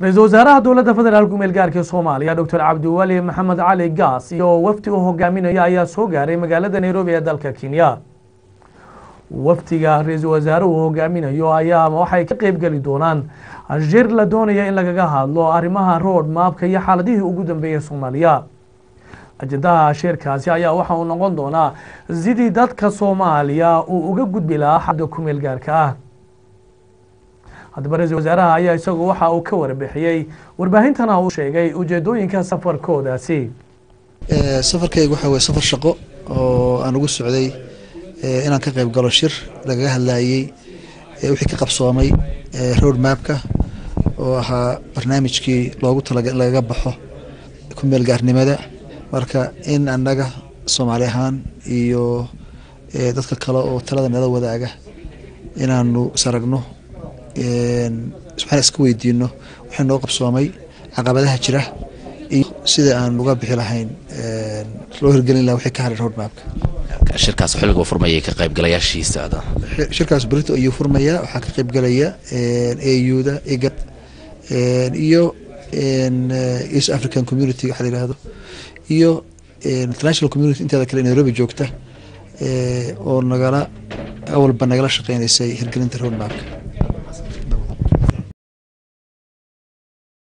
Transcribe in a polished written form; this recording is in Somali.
رئيس وزراء دولة فدرال كوميل غاركي Soomaaliya دكتور عبد الولي محمد علي غاس iyo wafdi uu hogaaminayo ayaa soo gaaray magaalada Nairobi ee dalka Kenya. waftiga ra'iisul wasaaruhu uu hogaaminayo ayaa waxay ka qayb gali doonaan jir la doonayo in laga hadlo arrimaha road mapka iyo xaaladihii ugu dambeeyay Soomaaliya. ajendaha shirkaasi ayaa waxa uu noqon doonaa sidii dadka Soomaaliya uu uga gudbi lahaa xadda kumeel gaarka ah. haddaba ra'iisul wasaaraha ayaa isagu waxa uu ka warbixiyay warbaahintana uu sheegay ujeedooyinka safarkoodaasi. safarkaygu waxa weeye safar shaqo oo aan ugu socday inaan ka qayb galo shir laga hadlayay wixii ka qabsoomay road mapka oo ahaa barnaamijkii loogu talagalay laga baxo ku meel gaarnimada marka in annaga Soomaali ahaan iyo dadka kale oo talada nala wadaaga inaanu saragno waxaan isku weydiino waxaan noo qabsoomay caqabadaha jira iyo sida aan uga bixi lahayn loo hirgelin lahaa wixii ka haray road mapka. shirkaas xilliga uu furmayay ka qayb galayaashiisa shirkaas berito ayuu furmaya waxa ka qayb galaya AU-da IGAD iyo East African Community waxa la yiraahdo iyo international community inta kale Nairobi joogta oo nagala awalba nagala shaqeynaysay hirgelinta road mapka.